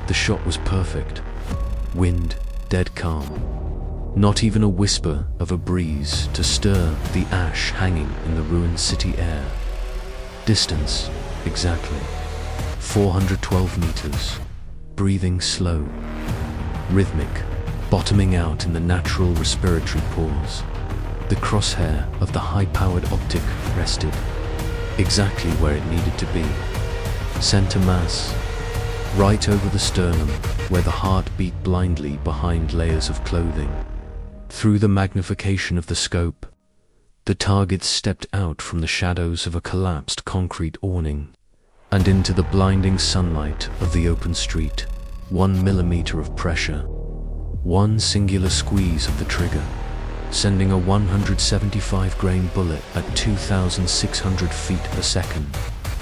The shot was perfect. Wind, dead calm. Not even a whisper of a breeze to stir the ash hanging in the ruined city air. Distance, exactly 412 meters. Breathing slow, rhythmic, bottoming out in the natural respiratory pause. The crosshair of the high-powered optic rested exactly where it needed to be. Center mass, right over the sternum, where the heart beat blindly behind layers of clothing. Through the magnification of the scope, the target stepped out from the shadows of a collapsed concrete awning and into the blinding sunlight of the open street. 1 millimeter of pressure, one singular squeeze of the trigger, sending a 175-grain bullet at 2,600 feet per second,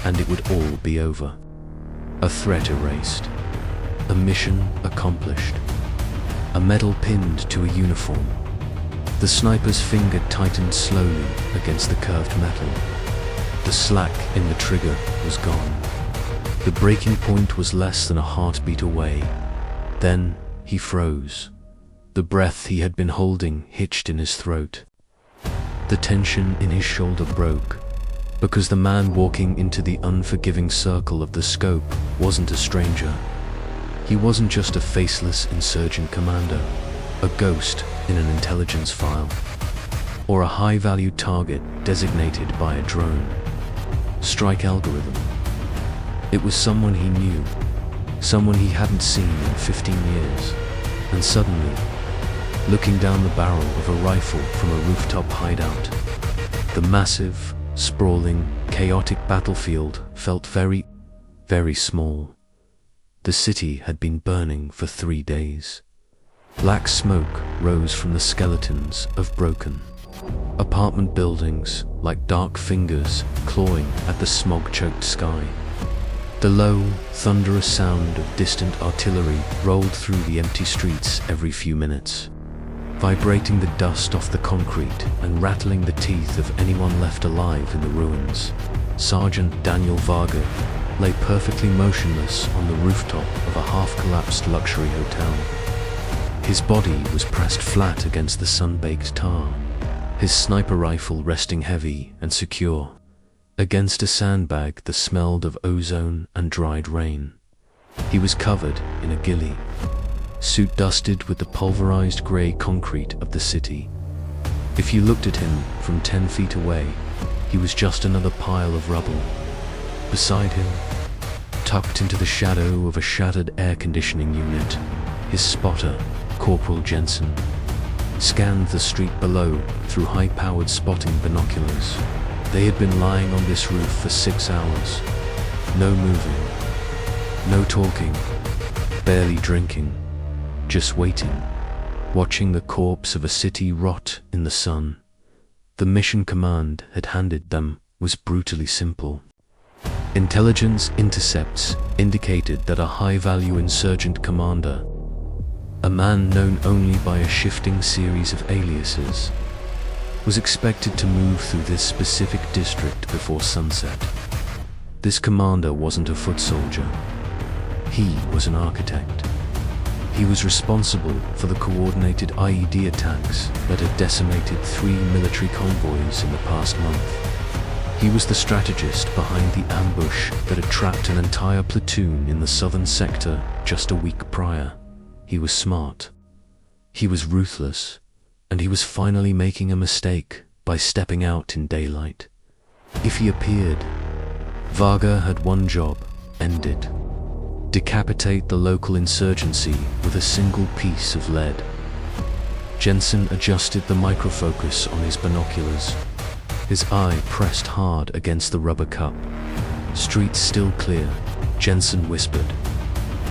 and it would all be over. A threat erased, a mission accomplished, a medal pinned to a uniform. The sniper's finger tightened slowly against the curved metal. The slack in the trigger was gone. The breaking point was less than a heartbeat away. Then he froze. The breath he had been holding hitched in his throat. The tension in his shoulder broke, because the man walking into the unforgiving circle of the scope wasn't a stranger. He wasn't just a faceless insurgent commander, a ghost in an intelligence file, or a high-value target designated by a drone. Strike algorithm. It was someone he knew, someone he hadn't seen in 15 years, and suddenly, looking down the barrel of a rifle from a rooftop hideout, the massive, sprawling, chaotic battlefield felt very, very small. The city had been burning for 3 days. Black smoke rose from the skeletons of broken apartment buildings like dark fingers clawing at the smog-choked sky. The low, thunderous sound of distant artillery rolled through the empty streets every few minutes, vibrating the dust off the concrete and rattling the teeth of anyone left alive in the ruins. Sergeant Daniel Varga lay perfectly motionless on the rooftop of a half-collapsed luxury hotel. His body was pressed flat against the sun-baked tar, his sniper rifle resting heavy and secure against a sandbag that smelled of ozone and dried rain. He was covered in a ghillie, suit dusted with the pulverized grey concrete of the city. If you looked at him from 10 feet away, he was just another pile of rubble. Beside him, tucked into the shadow of a shattered air conditioning unit, his spotter, Corporal Jensen, scanned the street below through high-powered spotting binoculars. They had been lying on this roof for 6 hours. No moving, no talking, barely drinking, just waiting, watching the corpse of a city rot in the sun. The mission command had handed them was brutally simple. Intelligence intercepts indicated that a high-value insurgent commander, a man known only by a shifting series of aliases, was expected to move through this specific district before sunset. This commander wasn't a foot soldier. He was an architect. He was responsible for the coordinated IED attacks that had decimated 3 military convoys in the past month. He was the strategist behind the ambush that had trapped an entire platoon in the southern sector just a week prior. He was smart. He was ruthless. And he was finally making a mistake by stepping out in daylight. If he appeared, Varga had one job ended: decapitate the local insurgency with a single piece of lead. Jensen adjusted the microfocus on his binoculars, his eye pressed hard against the rubber cup. Streets still clear, Jensen whispered.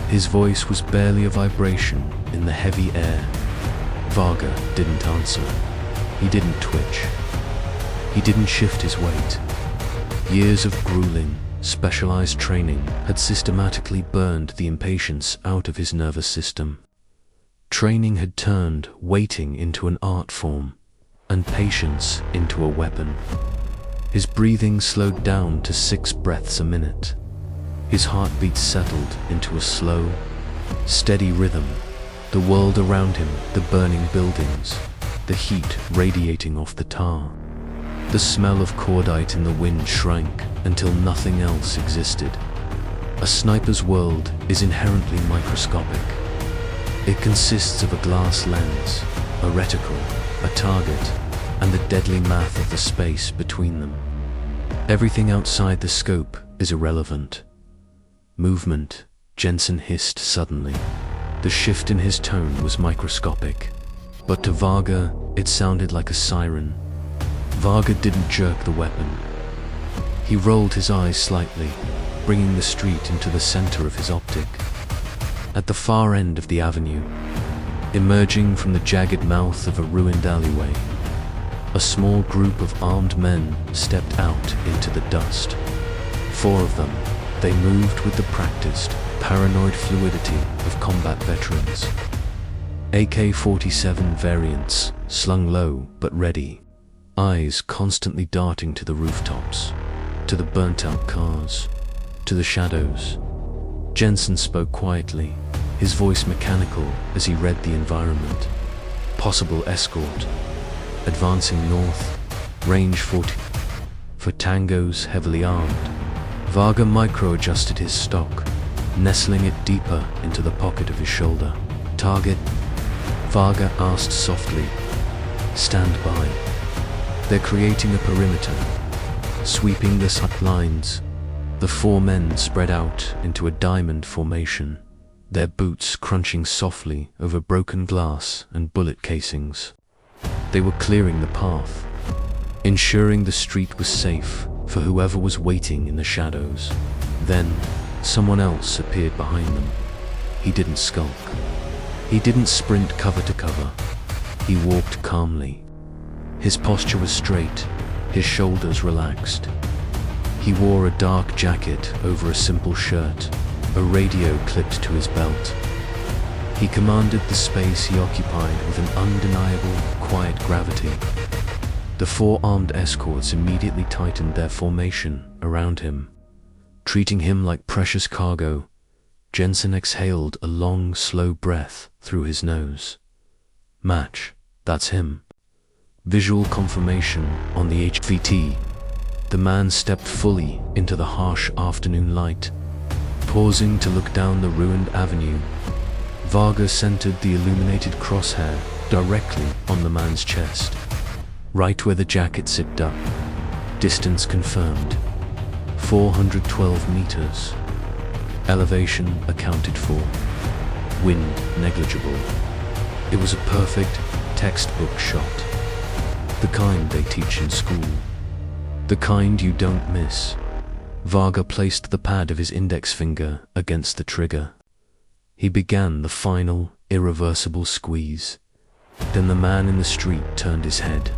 His voice was barely a vibration in the heavy air. Varga didn't answer. He didn't twitch. He didn't shift his weight. Years of grueling, specialized training had systematically burned the impatience out of his nervous system. Training had turned waiting into an art form, and patience into a weapon. His breathing slowed down to 6 breaths a minute. His heartbeat settled into a slow, Steady rhythm. The world around him, the burning buildings, the heat radiating off the tar. The smell of cordite in the wind shrank until nothing else existed. A sniper's world is inherently microscopic. It consists of a glass lens, a reticle, a target, and the deadly math of the space between them. Everything outside the scope is irrelevant. Movement, Jensen hissed suddenly. The shift in his tone was microscopic, but to Varga, it sounded like a siren. Varga didn't jerk the weapon. He rolled his eyes slightly, bringing the street into the center of his optic. At the far end of the avenue, emerging from the jagged mouth of a ruined alleyway, a small group of armed men stepped out into the dust. 4 of them. They moved with the practiced, paranoid fluidity of combat veterans. AK-47 variants, slung low but ready, eyes constantly darting to the rooftops, to the burnt-out cars, to the shadows. Jensen spoke quietly, his voice mechanical as he read the environment. Possible escort. Advancing north, range 40. For tangos heavily armed. Varga micro-adjusted his stock, nestling it deeper into the pocket of his shoulder. Target? Varga asked softly. Stand by. They're creating a perimeter, sweeping the sight lines. The 4 men spread out into a diamond formation, their boots crunching softly over broken glass and bullet casings. They were clearing the path, ensuring the street was safe for whoever was waiting in the shadows. Then, someone else appeared behind them. He didn't skulk. He didn't sprint cover to cover. He walked calmly. His posture was straight, his shoulders relaxed. He wore a dark jacket over a simple shirt, a radio clipped to his belt. He commanded the space he occupied with an undeniable, quiet gravity. The 4 armed escorts immediately tightened their formation around him. Treating him like precious cargo, Jensen exhaled a long, slow breath through his nose. Match, that's him. Visual confirmation on the HVT. The man stepped fully into the harsh afternoon light. Pausing to look down the ruined avenue, Varga centered the illuminated crosshair directly on the man's chest, right where the jacket zipped up. Distance confirmed. 412 meters. Elevation accounted for. Wind negligible. It was a perfect textbook shot. The kind they teach in school. The kind you don't miss. Varga placed the pad of his index finger against the trigger. He began the final, irreversible squeeze. Then the man in the street turned his head.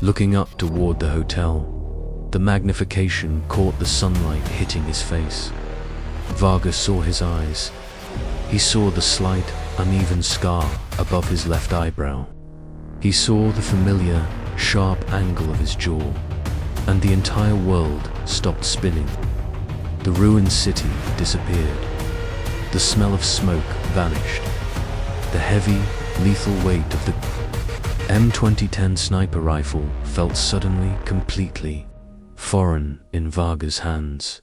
Looking up toward the hotel, the magnification caught the sunlight hitting his face. Varga saw his eyes. He saw the slight, uneven scar above his left eyebrow. He saw the familiar, sharp angle of his jaw, and the entire world stopped spinning. The ruined city disappeared. The smell of smoke vanished. The heavy, lethal weight of the M2010 sniper rifle felt suddenly completely foreign in Varga's hands,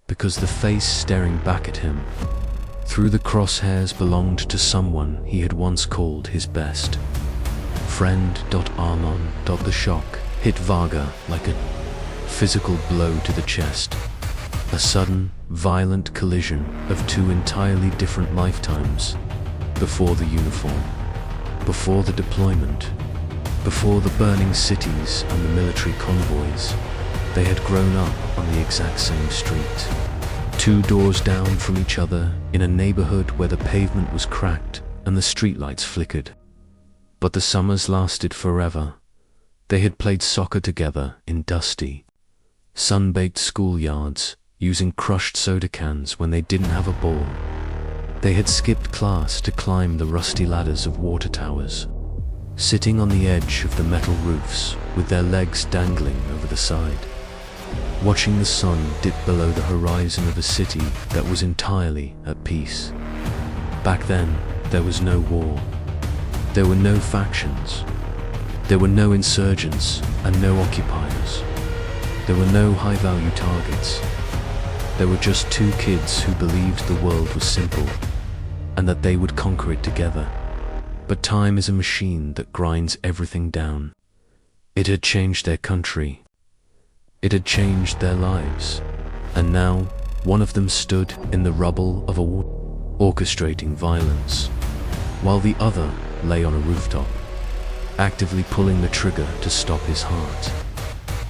because the face staring back at him through the crosshairs belonged to someone he had once called his best friend. Armon. The shock hit Varga like a physical blow to the chest. A sudden, violent collision of 2 entirely different lifetimes. Before the uniform, before the deployment, before the burning cities and the military convoys, they had grown up on the exact same street. 2 doors down from each other in a neighborhood where the pavement was cracked and the streetlights flickered. But the summers lasted forever. They had played soccer together in dusty, sun-baked schoolyards, using crushed soda cans when they didn't have a ball. They had skipped class to climb the rusty ladders of water towers, sitting on the edge of the metal roofs with their legs dangling over the side, watching the sun dip below the horizon of a city that was entirely at peace. Back then, there was no war. There were no factions. There were no insurgents and no occupiers. There were no high-value targets. There were just two kids who believed the world was simple and that they would conquer it together. But time is a machine that grinds everything down. It had changed their country. It had changed their lives. And now, one of them stood in the rubble of a war, orchestrating violence, while the other lay on a rooftop, actively pulling the trigger to stop his heart.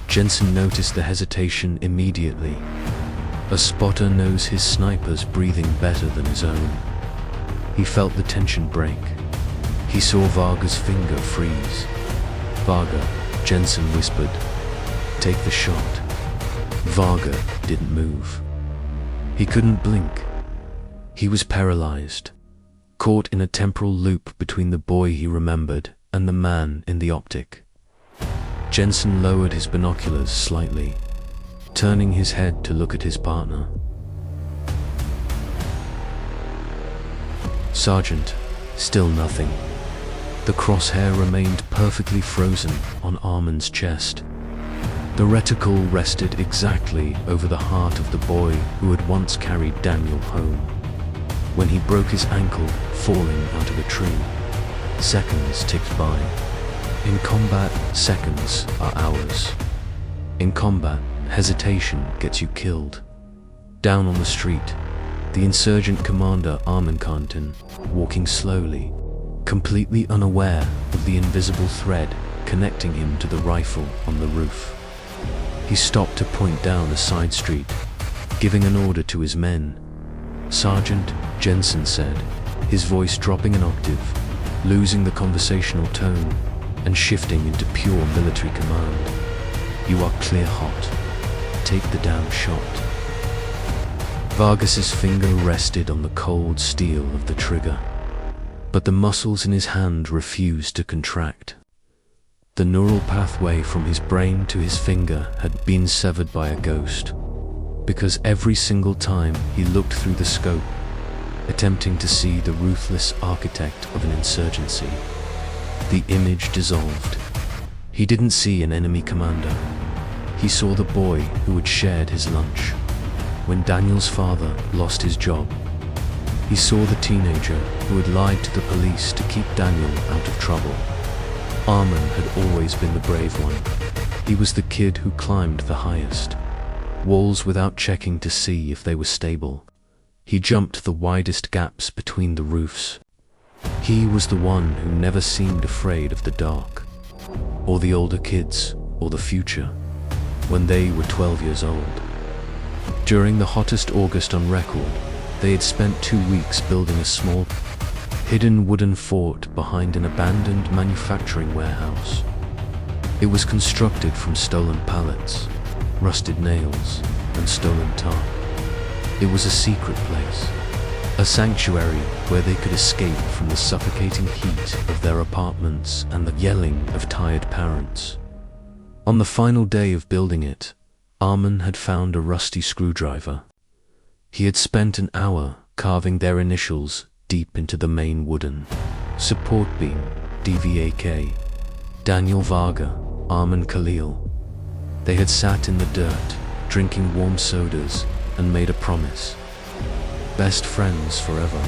Jensen noticed the hesitation immediately. A spotter knows his sniper's breathing better than his own. He felt the tension break. He saw Varga's finger freeze. "Varga," Jensen whispered. "Take the shot." Varga didn't move. He couldn't blink. He was paralyzed, caught in a temporal loop between the boy he remembered and the man in the optic. Jensen lowered his binoculars slightly, turning his head to look at his partner. "Sergeant," still nothing. The crosshair remained perfectly frozen on Armin's chest. The reticle rested exactly over the heart of the boy who had once carried Daniel home. When he broke his ankle falling out of a tree, seconds ticked by. In combat, seconds are hours. In combat, hesitation gets you killed. Down on the street, the insurgent commander Armin Khantin, walking slowly, completely unaware of the invisible thread connecting him to the rifle on the roof. He stopped to point down a side street, giving an order to his men. "Sergeant," Jensen said, his voice dropping an octave, losing the conversational tone and shifting into pure military command. "You are clear hot. Take the damn shot." Vargas's finger rested on the cold steel of the trigger, but the muscles in his hand refused to contract. The neural pathway from his brain to his finger had been severed by a ghost, because every single time he looked through the scope, attempting to see the ruthless architect of an insurgency, the image dissolved. He didn't see an enemy commander. He saw the boy who had shared his lunch when Daniel's father lost his job. He saw the teenager who had lied to the police to keep Daniel out of trouble. Armin had always been the brave one. He was the kid who climbed the highest walls without checking to see if they were stable. He jumped the widest gaps between the roofs. He was the one who never seemed afraid of the dark, or the older kids, or the future, when they were 12 years old. During the hottest August on record, they had spent 2 weeks building a small, hidden wooden fort behind an abandoned manufacturing warehouse. It was constructed from stolen pallets, rusted nails, and stolen tar. It was a secret place, a sanctuary where they could escape from the suffocating heat of their apartments and the yelling of tired parents. On the final day of building it, Armin had found a rusty screwdriver. He had spent an hour carving their initials deep into the main wooden support beam, DVAK. Daniel Varga, Armin Khalil. They had sat in the dirt, drinking warm sodas, and made a promise. Best friends forever.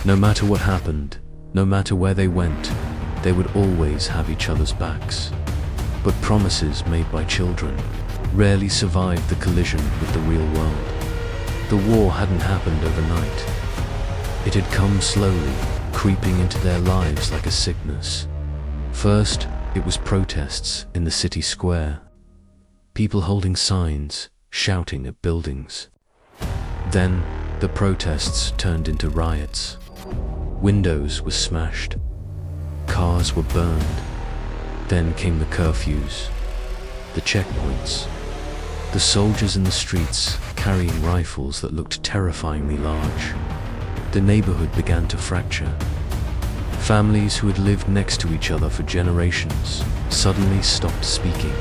No matter what happened, no matter where they went, they would always have each other's backs. But promises made by children rarely survived the collision with the real world. The war hadn't happened overnight. It had come slowly, creeping into their lives like a sickness. First, it was protests in the city square. People holding signs, shouting at buildings. Then, the protests turned into riots. Windows were smashed. Cars were burned. Then came the curfews, the checkpoints, the soldiers in the streets carrying rifles that looked terrifyingly large. The neighborhood began to fracture. Families who had lived next to each other for generations suddenly stopped speaking.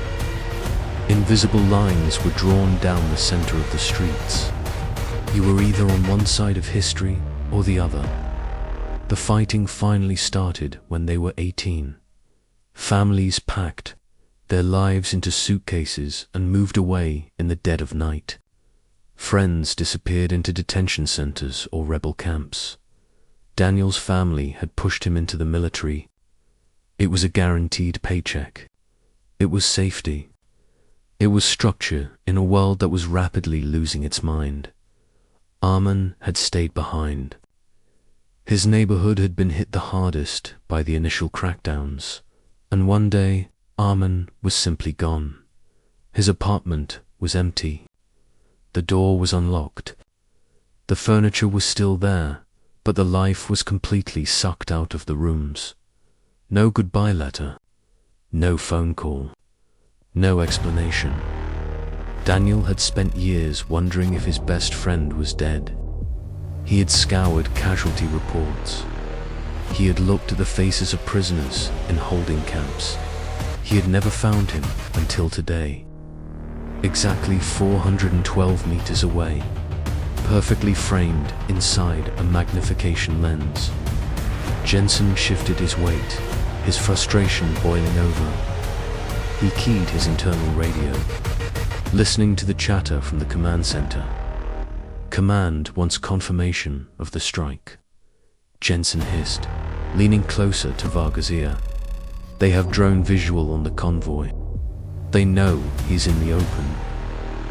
Invisible lines were drawn down the center of the streets. You were either on one side of history or the other. The fighting finally started when they were 18. Families packed their lives into suitcases and moved away in the dead of night. Friends disappeared into detention centers or rebel camps. Daniel's family had pushed him into the military. It was a guaranteed paycheck. It was safety. It was structure in a world that was rapidly losing its mind. Arman had stayed behind. His neighborhood had been hit the hardest by the initial crackdowns, and one day Arman was simply gone. His apartment was empty. The door was unlocked. The furniture was still there, but the life was completely sucked out of the rooms. No goodbye letter. No phone call. No explanation. Daniel had spent years wondering if his best friend was dead. He had scoured casualty reports. He had looked at the faces of prisoners in holding camps. He had never found him until today. Exactly 412 meters away, perfectly framed inside a magnification lens. Jensen shifted his weight, his frustration boiling over. He keyed his internal radio, listening to the chatter from the command center. Command wants confirmation of the strike. Jensen hissed, leaning closer to Varga's ear. They have drone visual on the convoy. They know he's in the open.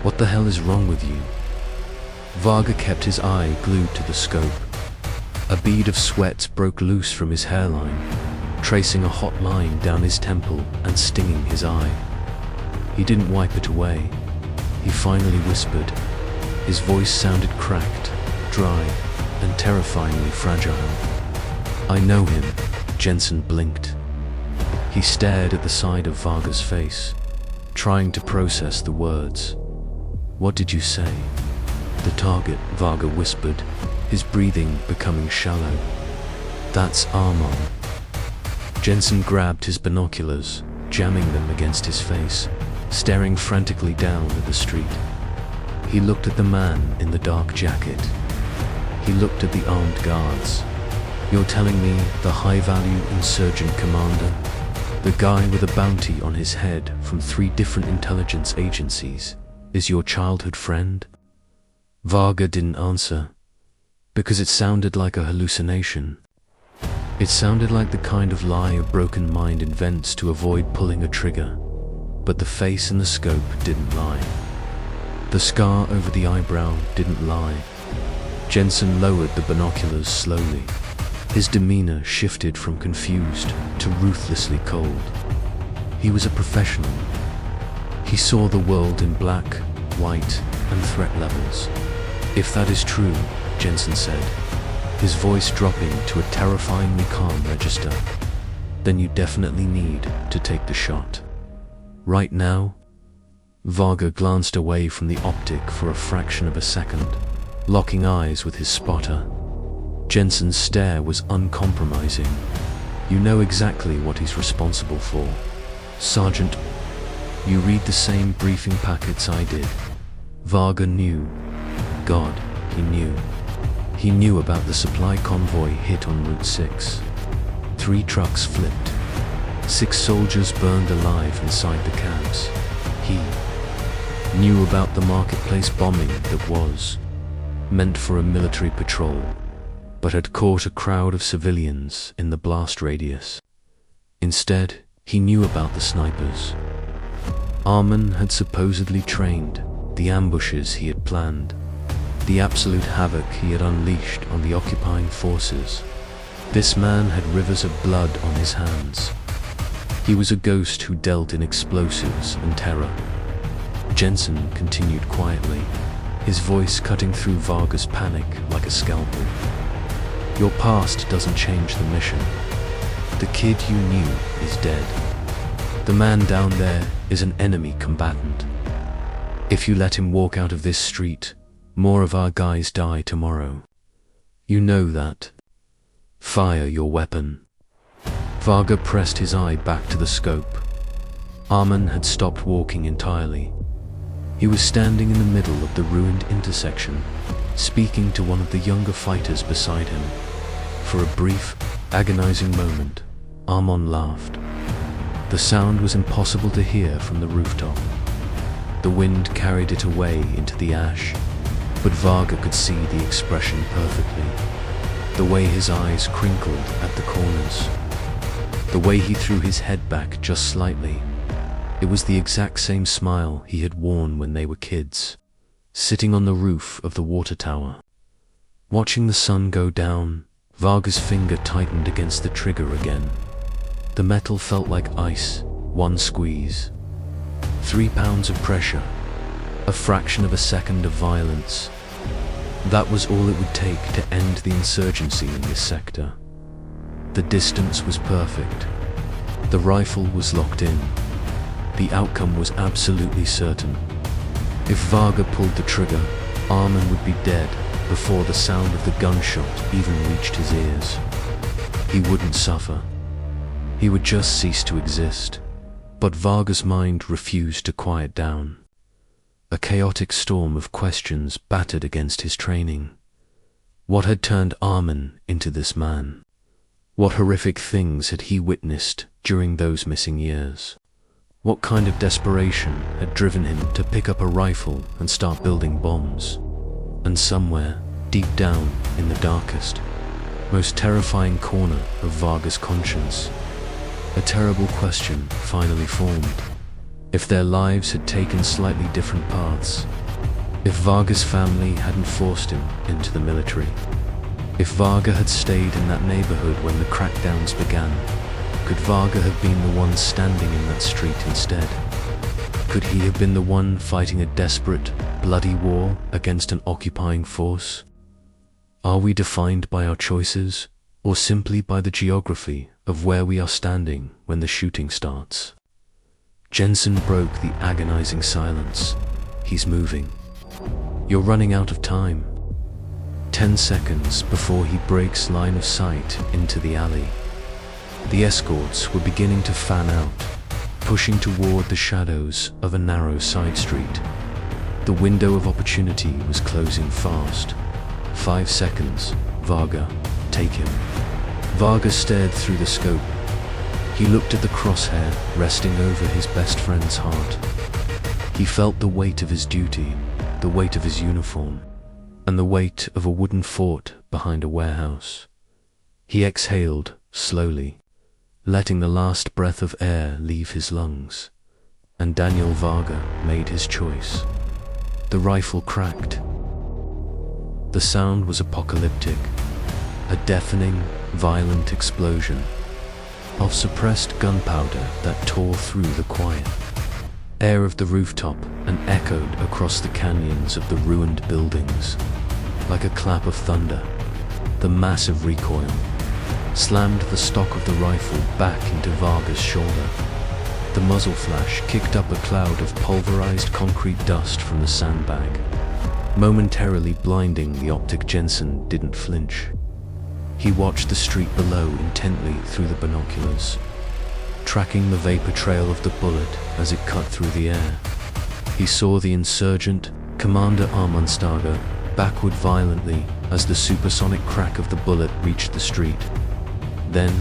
What the hell is wrong with you? Varga kept his eye glued to the scope. A bead of sweat broke loose from his hairline, tracing a hot line down his temple and stinging his eye. He didn't wipe it away. He finally whispered. His voice sounded cracked, dry, and terrifyingly fragile. I know him. Jensen blinked. He stared at the side of Varga's face, trying to process the words. What did you say? The target, Varga whispered, his breathing becoming shallow. That's Arman. Jensen grabbed his binoculars, jamming them against his face, staring frantically down at the street. He looked at the man in the dark jacket. He looked at the armed guards. You're telling me the high-value insurgent commander, the guy with a bounty on his head from 3 different intelligence agencies, is your childhood friend? Varga didn't answer, because it sounded like a hallucination. It sounded like the kind of lie a broken mind invents to avoid pulling a trigger. But the face in the scope didn't lie. The scar over the eyebrow didn't lie. Jensen lowered the binoculars slowly. His demeanor shifted from confused to ruthlessly cold. He was a professional. He saw the world in black, white, and threat levels. If that is true, Jensen said, his voice dropping to a terrifyingly calm register, then you definitely need to take the shot. Right now? Varga glanced away from the optic for a fraction of a second, locking eyes with his spotter. Jensen's stare was uncompromising. You know exactly what he's responsible for. Sergeant, you read the same briefing packets I did. Varga knew. God, he knew. He knew about the supply convoy hit on Route 6. 3 trucks flipped. 6 soldiers burned alive inside the camps. He knew about the marketplace bombing that was meant for a military patrol, but had caught a crowd of civilians in the blast radius. Instead, he knew about the snipers. Arman had supposedly trained, the ambushes he had planned, the absolute havoc he had unleashed on the occupying forces. This man had rivers of blood on his hands. He was a ghost who dealt in explosives and terror. Jensen continued quietly, his voice cutting through Varga's panic like a scalpel. Your past doesn't change the mission. The kid you knew is dead. The man down there is an enemy combatant. If you let him walk out of this street, more of our guys die tomorrow. You know that. Fire your weapon. Varga pressed his eye back to the scope. Arman had stopped walking entirely. He was standing in the middle of the ruined intersection, speaking to one of the younger fighters beside him. For a brief, agonizing moment, Armand laughed. The sound was impossible to hear from the rooftop. The wind carried it away into the ash, but Varga could see the expression perfectly. The way his eyes crinkled at the corners. The way he threw his head back just slightly. It was the exact same smile he had worn when they were kids, sitting on the roof of the water tower. Watching the sun go down, Varga's finger tightened against the trigger again. The metal felt like ice, one squeeze. 3 pounds of pressure, a fraction of a second of violence. That was all it would take to end the insurgency in this sector. The distance was perfect. The rifle was locked in. The outcome was absolutely certain. If Varga pulled the trigger, Armand would be dead before the sound of the gunshot even reached his ears. He wouldn't suffer. He would just cease to exist. But Varga's mind refused to quiet down. A chaotic storm of questions battered against his training. What had turned Armand into this man? What horrific things had he witnessed during those missing years? What kind of desperation had driven him to pick up a rifle and start building bombs? And somewhere, deep down in the darkest, most terrifying corner of Varga's conscience, a terrible question finally formed. If their lives had taken slightly different paths, if Varga's family hadn't forced him into the military, if Varga had stayed in that neighborhood when the crackdowns began, could Varga have been the one standing in that street instead? Could he have been the one fighting a desperate, bloody war against an occupying force? Are we defined by our choices, or simply by the geography of where we are standing when the shooting starts? Jensen broke the agonizing silence. He's moving. You're running out of time. 10 seconds before he breaks line of sight into the alley. The escorts were beginning to fan out, pushing toward the shadows of a narrow side street. The window of opportunity was closing fast. 5 seconds. Varga, take him. Varga stared through the scope. He looked at the crosshair resting over his best friend's heart. He felt the weight of his duty, the weight of his uniform, and the weight of a wooden fort behind a warehouse. He exhaled slowly, letting the last breath of air leave his lungs, and Daniel Varga made his choice. The rifle cracked. The sound was apocalyptic, a deafening, violent explosion of suppressed gunpowder that tore through the quiet air of the rooftop and echoed across the canyons of the ruined buildings. Like a clap of thunder, the massive recoil slammed the stock of the rifle back into Varga's shoulder. The muzzle flash kicked up a cloud of pulverized concrete dust from the sandbag, momentarily blinding the optic. Jensen didn't flinch. He watched the street below intently through the binoculars, tracking the vapor trail of the bullet as it cut through the air. He saw the insurgent, Commander Armand Starga, backward violently as the supersonic crack of the bullet reached the street. Then,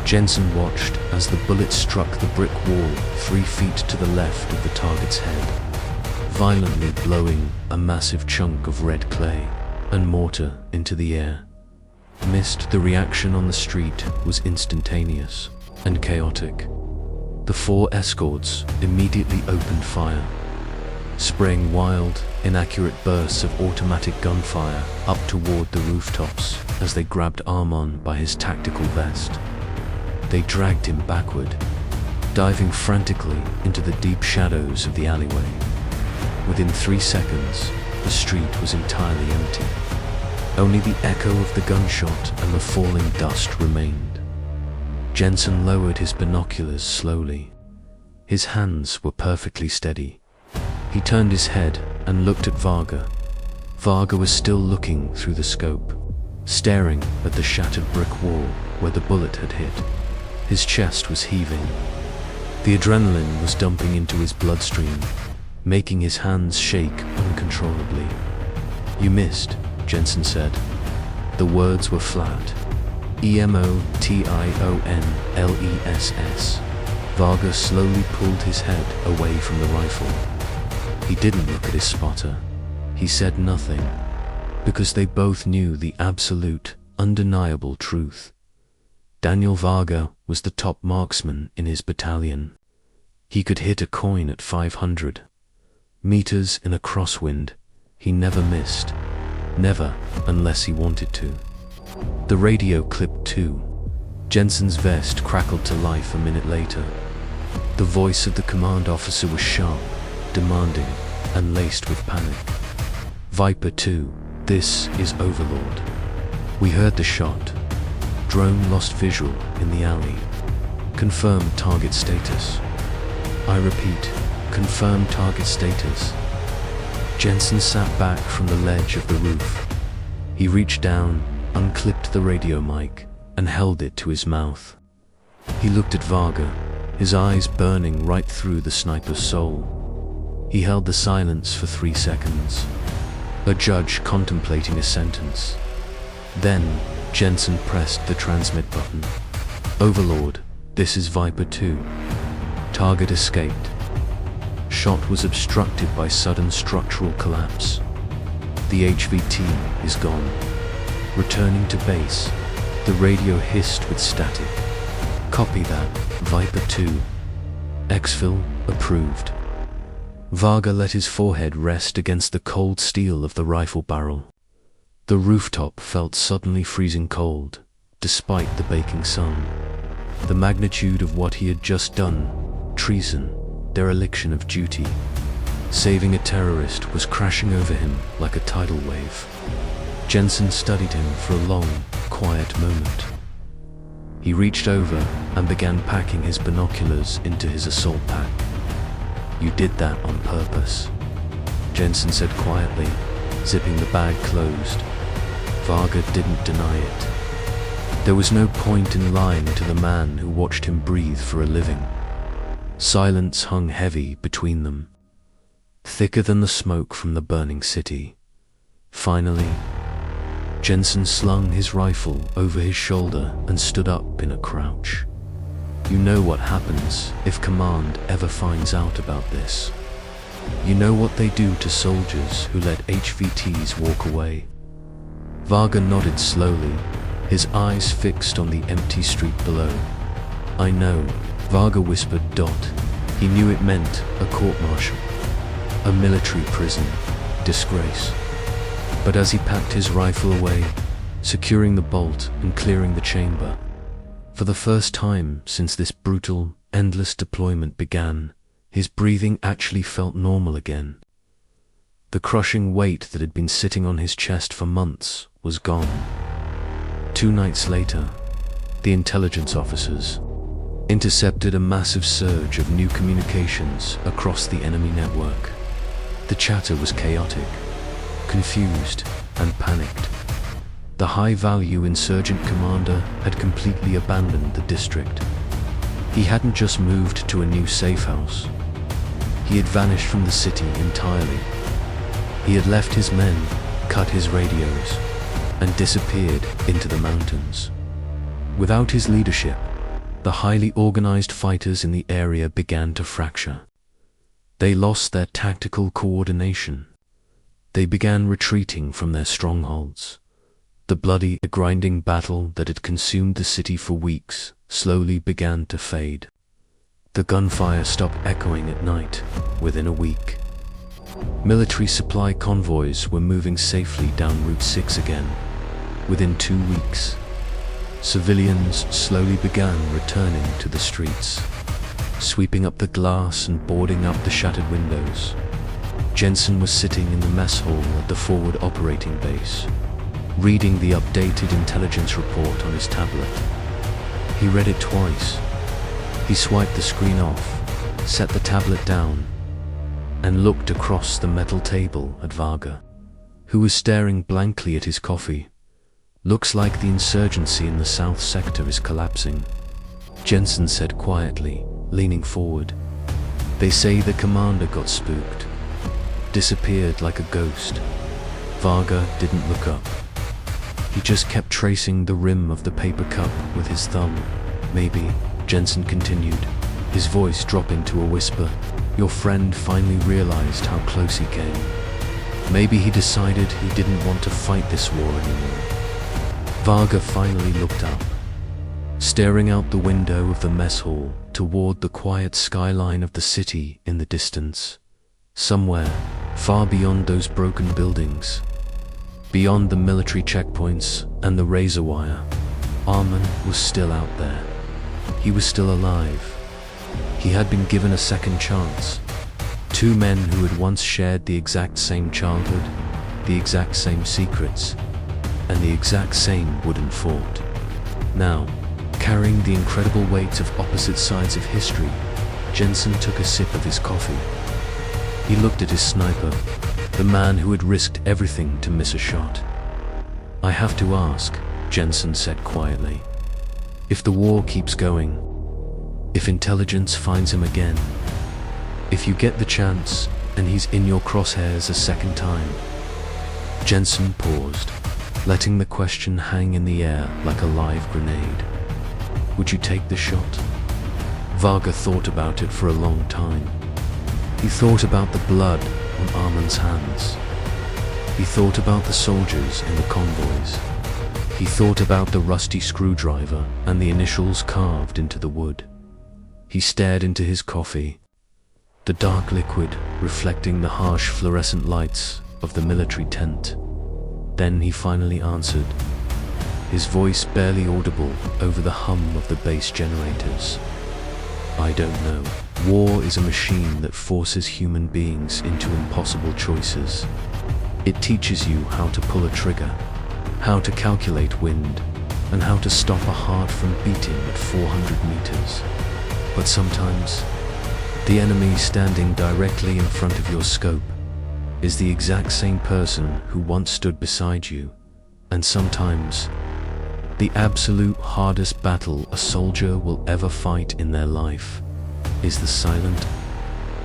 Jensen watched as the bullet struck the brick wall 3 feet to the left of the target's head, violently blowing a massive chunk of red clay and mortar into the air. Missed. The reaction on the street was instantaneous and chaotic. The 4 escorts immediately opened fire, spraying wild, inaccurate bursts of automatic gunfire up toward the rooftops as they grabbed Armand by his tactical vest. They dragged him backward, diving frantically into the deep shadows of the alleyway. Within 3 seconds, the street was entirely empty. Only the echo of the gunshot and the falling dust remained. Jensen lowered his binoculars slowly. His hands were perfectly steady. He turned his head and looked at Varga. Varga was still looking through the scope, staring at the shattered brick wall where the bullet had hit. His chest was heaving. The adrenaline was dumping into his bloodstream, making his hands shake uncontrollably. "You missed," Jensen said. The words were flat. EMOTIONLESS. Varga slowly pulled his head away from the rifle. He didn't look at his spotter. He said nothing, because they both knew the absolute, undeniable truth. Daniel Varga was the top marksman in his battalion. He could hit a coin at 500 meters in a crosswind. He never missed. Never, unless he wanted to. The radio clipped too. Jensen's vest crackled to life a minute later. The voice of the command officer was sharp, demanding, and laced with panic. "Viper 2, this is Overlord. We heard the shot. Drone lost visual in the alley. Confirm target status. I repeat, confirm target status." Jensen sat back from the ledge of the roof. He reached down, unclipped the radio mic, and held it to his mouth. He looked at Varga, his eyes burning right through the sniper's soul. He held the silence for 3 seconds, a judge contemplating a sentence. Then, Jensen pressed the transmit button. "Overlord, this is Viper 2. Target escaped. Shot was obstructed by sudden structural collapse. The HVT is gone. Returning to base." The radio hissed with static. "Copy that, Viper 2. Exfil approved." Varga let his forehead rest against the cold steel of the rifle barrel. The rooftop felt suddenly freezing cold, despite the baking sun. The magnitude of what he had just done, treason, dereliction of duty, saving a terrorist, was crashing over him like a tidal wave. Jensen studied him for a long, quiet moment. He reached over and began packing his binoculars into his assault pack. "You did that on purpose," Jensen said quietly, zipping the bag closed. Varga didn't deny it. There was no point in lying to the man who watched him breathe for a living. Silence hung heavy between them, thicker than the smoke from the burning city. Finally, Jensen slung his rifle over his shoulder and stood up in a crouch. "You know what happens if command ever finds out about this. You know what they do to soldiers who let HVTs walk away." Varga nodded slowly, his eyes fixed on the empty street below. "I know," Varga whispered. He knew it meant a court-martial, a military prison, disgrace. But as he packed his rifle away, securing the bolt and clearing the chamber, for the first time since this brutal, endless deployment began, his breathing actually felt normal again. The crushing weight that had been sitting on his chest for months was gone. 2 nights later, the intelligence officers intercepted a massive surge of new communications across the enemy network. The chatter was chaotic, confused, and panicked. The high-value insurgent commander had completely abandoned the district. He hadn't just moved to a new safe house. He had vanished from the city entirely. He had left his men, cut his radios, and disappeared into the mountains. Without his leadership, the highly organized fighters in the area began to fracture. They lost their tactical coordination. They began retreating from their strongholds. The bloody, grinding battle that had consumed the city for weeks slowly began to fade. The gunfire stopped echoing at night within a week. Military supply convoys were moving safely down Route 6 again. Within 2 weeks, civilians slowly began returning to the streets, sweeping up the glass and boarding up the shattered windows. Jensen was sitting in the mess hall at the forward operating base, reading the updated intelligence report on his tablet. He read it twice. He swiped the screen off, set the tablet down, and looked across the metal table at Varga, who was staring blankly at his coffee. "Looks like the insurgency in the south sector is collapsing," Jensen said quietly, leaning forward. "They say the commander got spooked, disappeared like a ghost." Varga didn't look up. He just kept tracing the rim of the paper cup with his thumb. Maybe, Jensen continued, his voice dropping to a whisper. Your friend finally realized how close he came. Maybe he decided he didn't want to fight this war anymore. Varga finally looked up, staring out the window of the mess hall toward the quiet skyline of the city in the distance. Somewhere, far beyond those broken buildings, beyond the military checkpoints and the razor wire, Arman was still out there. He was still alive. He had been given a second chance. Two men who had once shared the exact same childhood, the exact same secrets, and the exact same wooden fort. Now, carrying the incredible weight of opposite sides of history, Jensen took a sip of his coffee. He looked at his sniper, the man who had risked everything to miss a shot. I have to ask, Jensen said quietly, if the war keeps going, if intelligence finds him again, if you get the chance and he's in your crosshairs a second time. Jensen paused, letting the question hang in the air like a live grenade. Would you take the shot? Varga thought about it for a long time. He thought about the blood on Arman's hands. He thought about the soldiers in the convoys. He thought about the rusty screwdriver and the initials carved into the wood. He stared into his coffee, the dark liquid reflecting the harsh fluorescent lights of the military tent. Then he finally answered, his voice barely audible over the hum of the base generators. I don't know. War is a machine that forces human beings into impossible choices. It teaches you how to pull a trigger, how to calculate wind, and how to stop a heart from beating at 400 meters. But sometimes, the enemy standing directly in front of your scope is the exact same person who once stood beside you, and sometimes, the absolute hardest battle a soldier will ever fight in their life is the silent,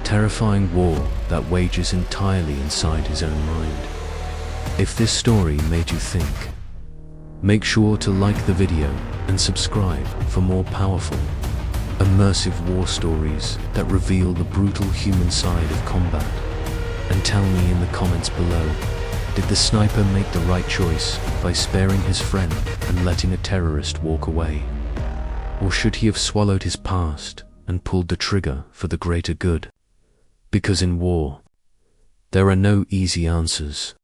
terrifying war that wages entirely inside his own mind. If this story made you think, make sure to like the video and subscribe for more powerful, immersive war stories that reveal the brutal human side of combat. And tell me in the comments below, did the sniper make the right choice by sparing his friend and letting a terrorist walk away? Or should he have swallowed his past and pulled the trigger for the greater good? Because in war, there are no easy answers.